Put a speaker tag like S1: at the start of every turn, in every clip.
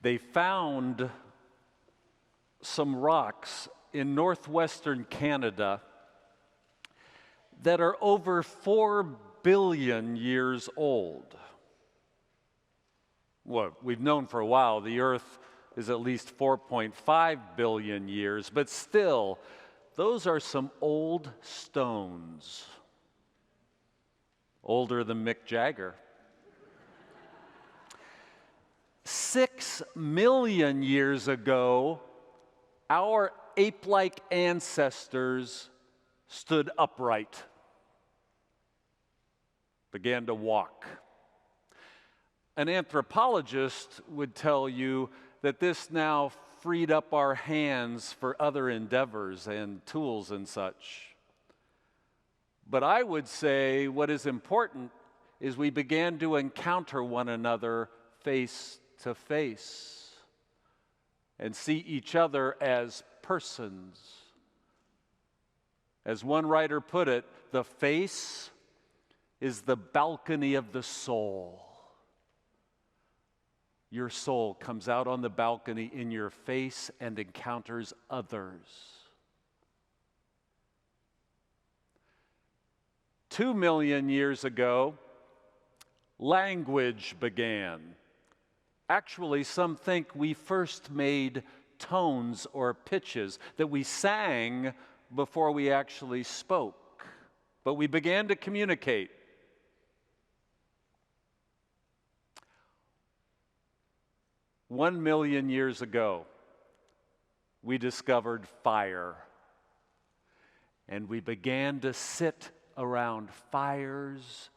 S1: They found some rocks in northwestern Canada that are over 4 billion years old. Well, we've known for a while the Earth is at least 4.5 billion years, but still, those are some old stones. Older than Mick Jagger. 6 million years ago, our ape-like ancestors stood upright, began to walk. An anthropologist would tell you that this now freed up our hands for other endeavors and tools and such. But I would say what is important is we began to encounter one another face to face and see each other as persons. As one writer put it, the face is the balcony of the soul. Your soul comes out on the balcony in your face and encounters others. 2 million years ago, language began. Actually, some think we first made tones or pitches, that we sang before we actually spoke. But we began to communicate. One million years ago, we discovered fire. And we began to sit around fires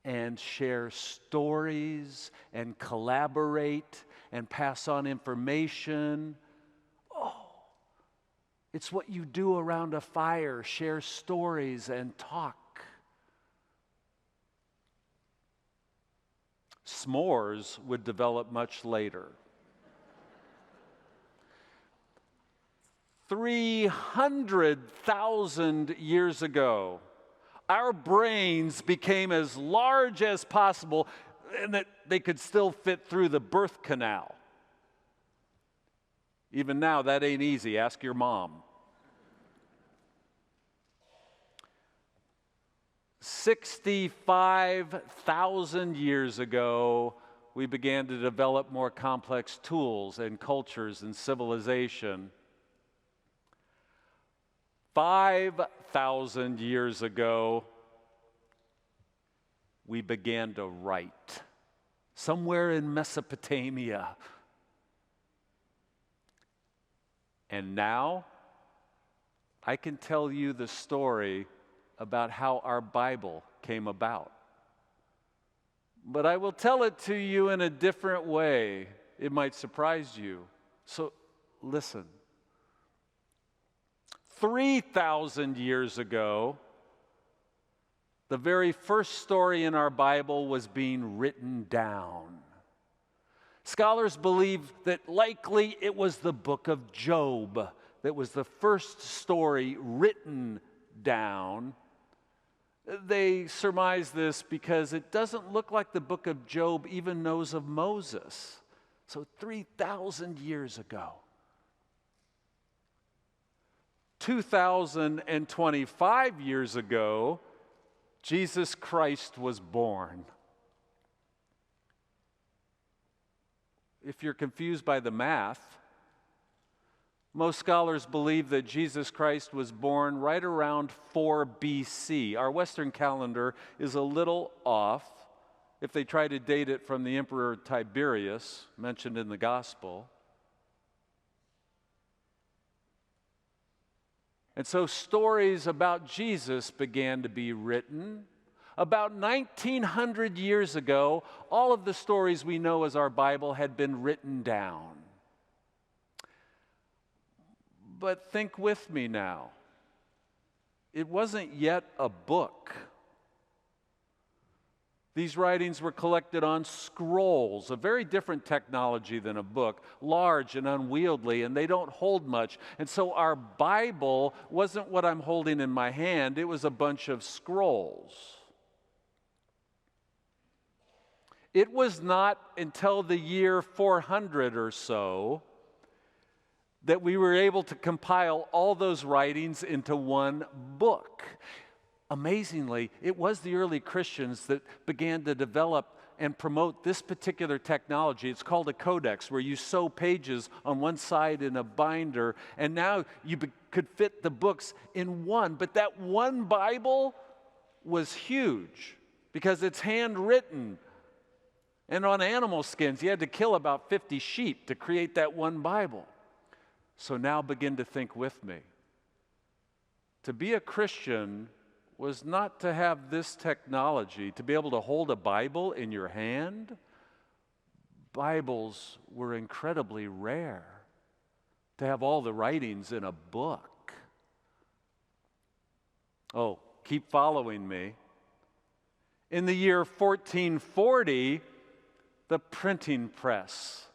S1: and share stories and collaborate and pass on information. Oh, it's what you do around a fire, share stories and talk. S'mores would develop much later. 300,000 years ago, our brains became as large as possible and that they could still fit through the birth canal. Even now, that ain't easy. Ask your mom. 65,000 years ago, we began to develop more complex tools and cultures and civilization. 5,000 years ago, we began to write somewhere in Mesopotamia. And now, I can tell you the story about how our Bible came about. But I will tell it to you in a different way. It might surprise you. So listen. 3,000 years ago, the very first story in our Bible was being written down. Scholars believe that likely it was the book of Job that was the first story written down. They surmise this because it doesn't look like the book of Job even knows of Moses. So 3,000 years ago. 2,025 years ago, Jesus Christ was born. If you're confused by the math, most scholars believe that Jesus Christ was born right around 4 BC. Our Western calendar is a little off if they try to date it from the Emperor Tiberius, mentioned in the Gospel. And so stories about Jesus began to be written. About 1,900 years ago, all of the stories we know as our Bible had been written down. But think with me now. It wasn't yet a book. These writings were collected on scrolls, a very different technology than a book, large and unwieldy, and they don't hold much. And so our Bible wasn't what I'm holding in my hand, it was a bunch of scrolls. It was not until the year 400 or so that we were able to compile all those writings into one book. Amazingly, it was the early Christians that began to develop and promote this particular technology. It's called a codex, where you sew pages on one side in a binder, and now you could fit the books in one. But that one Bible was huge because it's handwritten and on animal skins. You had to kill about 50 sheep to create that one Bible. So now begin to think with me. To be a Christian was not to have this technology, to be able to hold a Bible in your hand. Bibles were incredibly rare, to have all the writings in a book. Oh, keep following me. In the year 1440, the printing press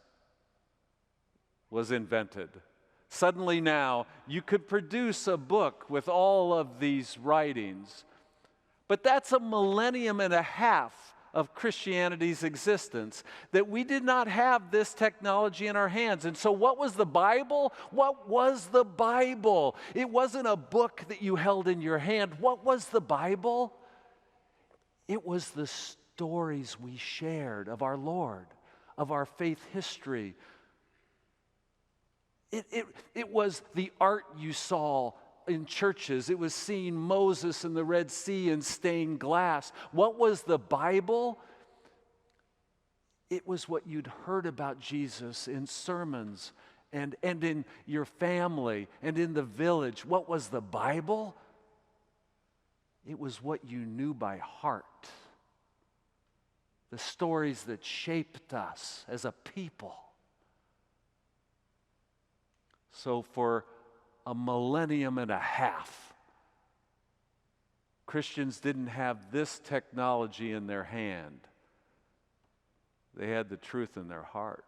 S1: was invented. Suddenly now, you could produce a book with all of these writings. But that's a millennium and a half of Christianity's existence, that we did not have this technology in our hands. And so what was the Bible? What was the Bible? It wasn't a book that you held in your hand. What was the Bible? It was the stories we shared of our Lord, of our faith history. It was the art you saw in churches. It was seeing Moses in the Red Sea and stained glass. What was the Bible? It was what you'd heard about Jesus in sermons and in your family and in the village. What was the Bible? It was what you knew by heart. The stories that shaped us as a people. So for a millennium and a half, Christians didn't have this technology in their hand. They had the truth in their heart.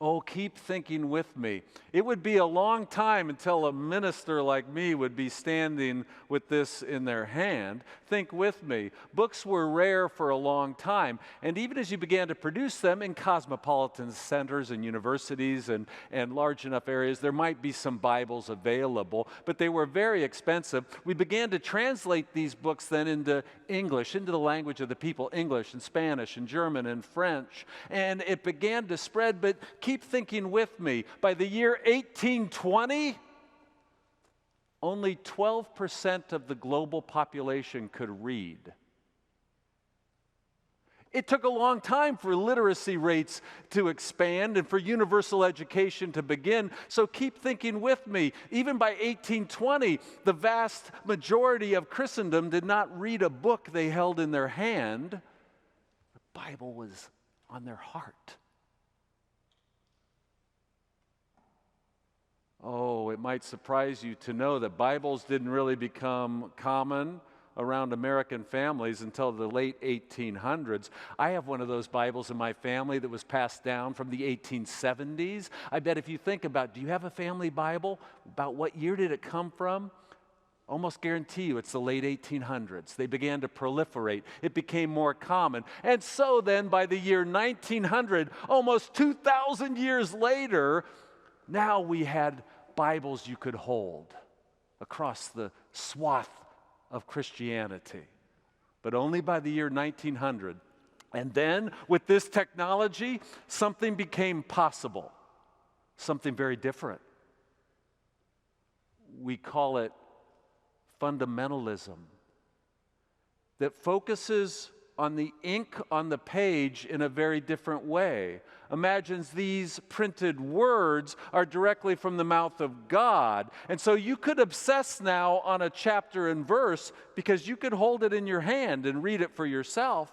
S1: Oh, keep thinking with me. It would be a long time until a minister like me would be standing with this in their hand. Think with me. Books were rare for a long time, and even as you began to produce them in cosmopolitan centers and universities and large enough areas, there might be some Bibles available, but they were very expensive. We began to translate these books then into English, into the language of the people, English and Spanish and German and French, and it began to spread. But keep thinking with me. By the year 1820, only 12% of the global population could read. It took a long time for literacy rates to expand and for universal education to begin. So keep thinking with me. Even by 1820, the vast majority of Christendom did not read a book they held in their hand. The Bible was on their heart. Oh, it might surprise you to know that Bibles didn't really become common around American families until the late 1800s. I have one of those Bibles in my family that was passed down from the 1870s. I bet if you think about, do you have a family Bible? About what year did it come from? Almost guarantee you it's the late 1800s. They began to proliferate. It became more common. And so then by the year 1900, almost 2,000 years later, now we had Bibles you could hold across the swath of Christianity, but only by the year 1900. And then with this technology, something became possible, something very different. We call it fundamentalism, that focuses on the ink on the page in a very different way. Imagines these printed words are directly from the mouth of God. And so you could obsess now on a chapter and verse because you could hold it in your hand and read it for yourself.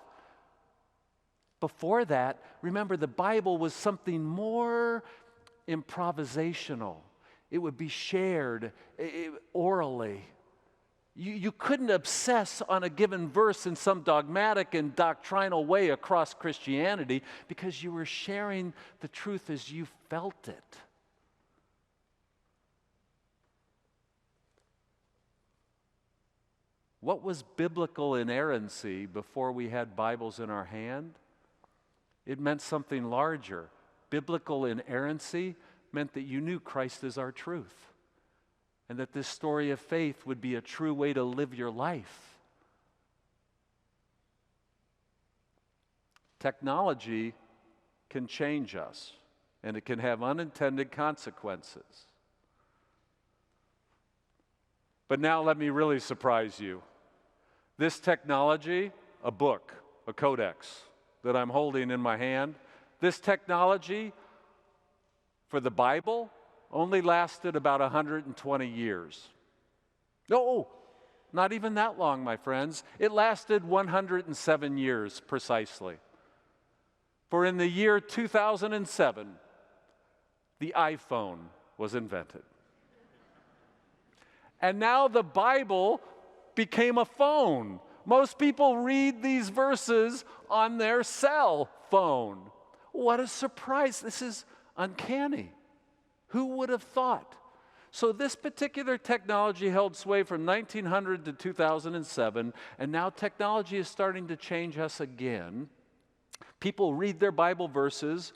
S1: Before that, remember, the Bible was something more improvisational. It would be shared orally. You couldn't obsess on a given verse in some dogmatic and doctrinal way across Christianity because you were sharing the truth as you felt it. What was biblical inerrancy before we had Bibles in our hand? It meant something larger. Biblical inerrancy meant that you knew Christ is our truth, and that this story of faith would be a true way to live your life. Technology can change us, and it can have unintended consequences. But now let me really surprise you. This technology, a book, a codex that I'm holding in my hand, this technology for the Bible only lasted about 120 years. No, not even that long, my friends. It lasted 107 years precisely. For in the year 2007, the iPhone was invented. And now the Bible became a phone. Most people read these verses on their cell phone. What a surprise. This is uncanny. Who would have thought? So this particular technology held sway from 1900 to 2007, and now technology is starting to change us again. People read their Bible verses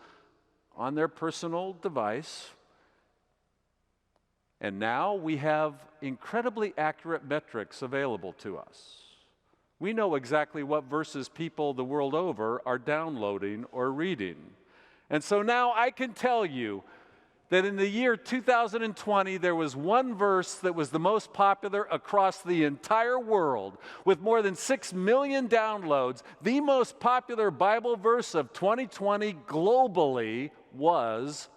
S1: on their personal device, and now we have incredibly accurate metrics available to us. We know exactly what verses people the world over are downloading or reading. And so now I can tell you that in the year 2020, there was one verse that was the most popular across the entire world. With more than 6 million downloads, the most popular Bible verse of 2020 globally was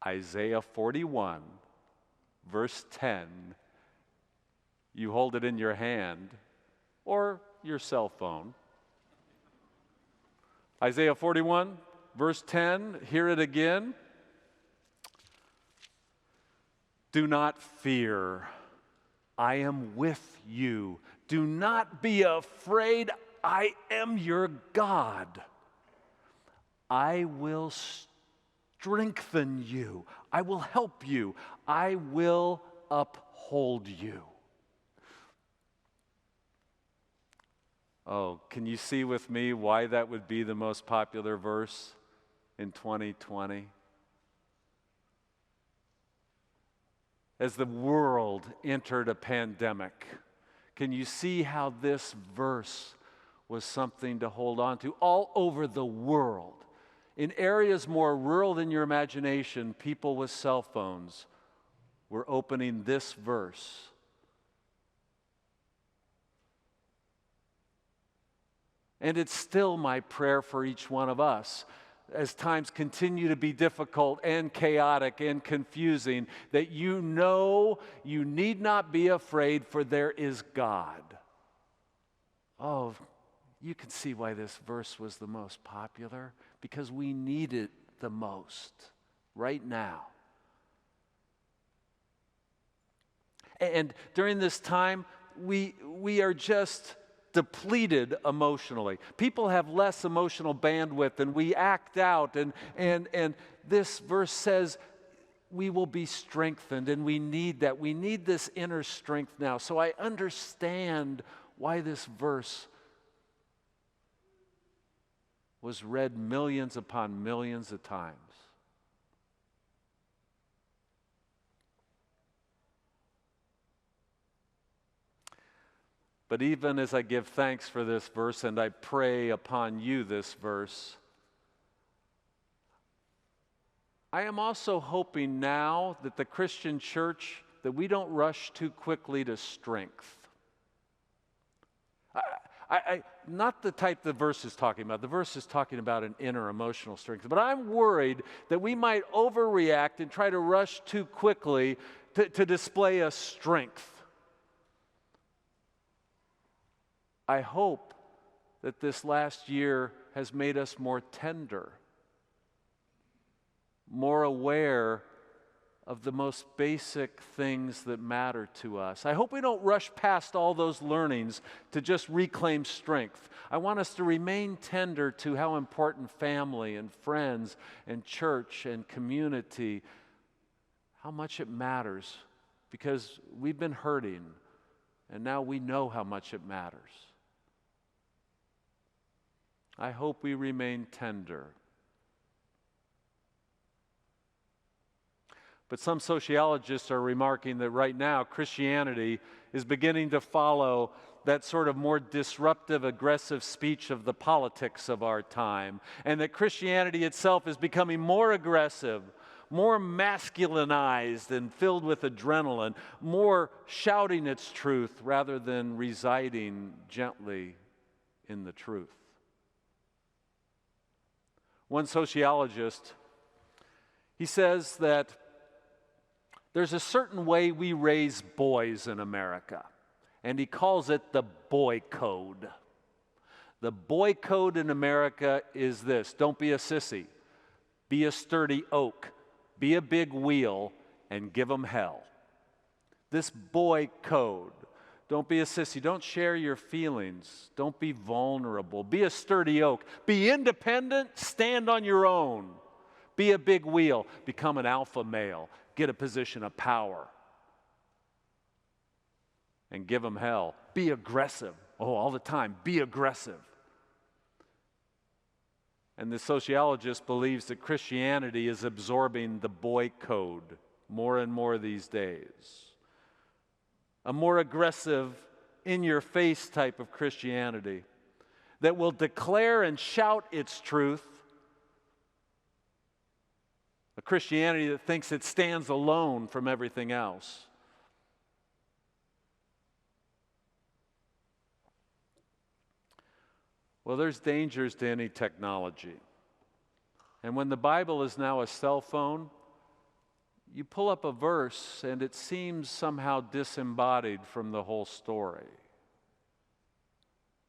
S1: Isaiah 41, verse 10. You hold it in your hand or your cell phone. Isaiah 41, verse 10, hear it again. Do not fear, I am with you. Do not be afraid, I am your God. I will strengthen you. I will help you. I will uphold you. Oh, can you see with me why that would be the most popular verse in 2020? As the world entered a pandemic, can you see how this verse was something to hold on to all over the world? In areas more rural than your imagination, people with cell phones were opening this verse. And it's still my prayer for each one of us, as times continue to be difficult and chaotic and confusing, that you know you need not be afraid, for there is God. Oh, you can see why this verse was the most popular, because we need it the most right now. And during this time, we are just depleted emotionally. People have less emotional bandwidth, and we act out, and this verse says we will be strengthened, and we need that. We need this inner strength now. So I understand why this verse was read millions upon millions of times. But even as I give thanks for this verse and I pray upon you this verse, I am also hoping now that the Christian church, that we don't rush too quickly to strength. Not the type the verse is talking about. The verse is talking about an inner emotional strength. But I'm worried that we might overreact and try to rush too quickly to display a strength. I hope that this last year has made us more tender, more aware of the most basic things that matter to us. I hope we don't rush past all those learnings to just reclaim strength. I want us to remain tender to how important family and friends and church and community, how much it matters, because we've been hurting And now we know how much it matters. I hope we remain tender. But some sociologists are remarking that right now Christianity is beginning to follow that sort of more disruptive, aggressive speech of the politics of our time, and that Christianity itself is becoming more aggressive, more masculinized and filled with adrenaline, more shouting its truth rather than residing gently in the truth. One sociologist, he says that there's a certain way we raise boys in America, and he calls it the boy code. The boy code in America is this: don't be a sissy, be a sturdy oak, be a big wheel, and give them hell. This boy code. Don't be a sissy. Don't share your feelings. Don't be vulnerable. Be a sturdy oak. Be independent. Stand on your own. Be a big wheel. Become an alpha male. Get a position of power. And give them hell. Be aggressive. Oh, all the time. Be aggressive. And the sociologist believes that Christianity is absorbing the boy code more and more these days. A more aggressive, in-your-face type of Christianity that will declare and shout its truth. A Christianity that thinks it stands alone from everything else. Well, there's dangers to any technology. And when the Bible is now a cell phone, you pull up a verse and it seems somehow disembodied from the whole story.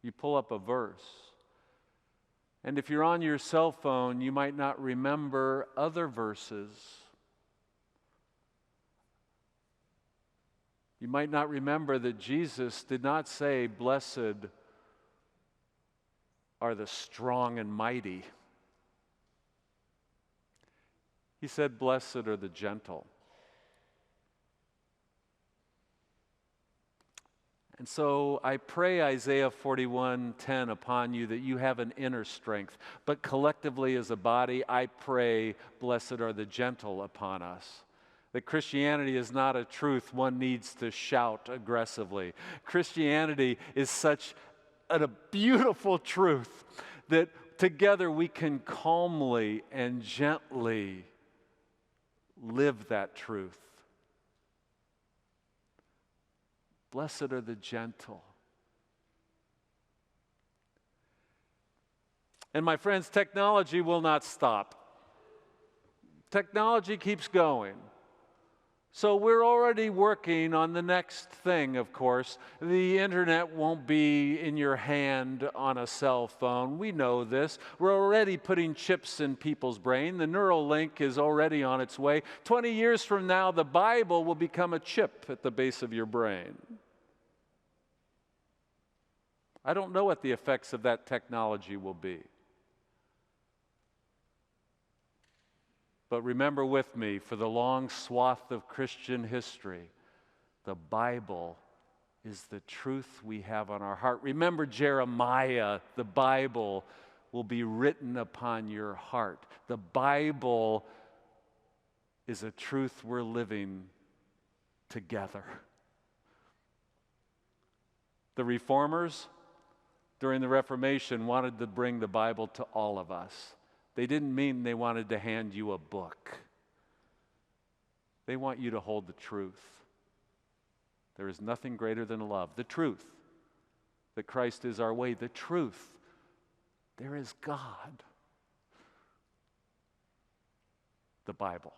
S1: You pull up a verse, and if you're on your cell phone, you might not remember other verses. You might not remember that Jesus did not say, "Blessed are the strong and mighty." He said, "Blessed are the gentle." And so I pray Isaiah 41:10 upon you that you have an inner strength. But collectively as a body, I pray, blessed are the gentle upon us. That Christianity is not a truth one needs to shout aggressively. Christianity is such a beautiful truth that together we can calmly and gently live that truth. Blessed are the gentle. And my friends, technology will not stop. Technology keeps going. So we're already working on the next thing, of course. The internet won't be in your hand on a cell phone. We know this. We're already putting chips in people's brain. The neural link is already on its way. 20 years from now, the Bible will become a chip at the base of your brain. I don't know what the effects of that technology will be. But remember with me, for the long swath of Christian history, the Bible is the truth we have on our heart. Remember Jeremiah, the Bible will be written upon your heart. The Bible is a truth we're living together. The Reformers during the Reformation wanted to bring the Bible to all of us. They didn't mean they wanted to hand you a book. They want you to hold the truth. There is nothing greater than love. The truth, that Christ is our way. The truth, there is God. The Bible.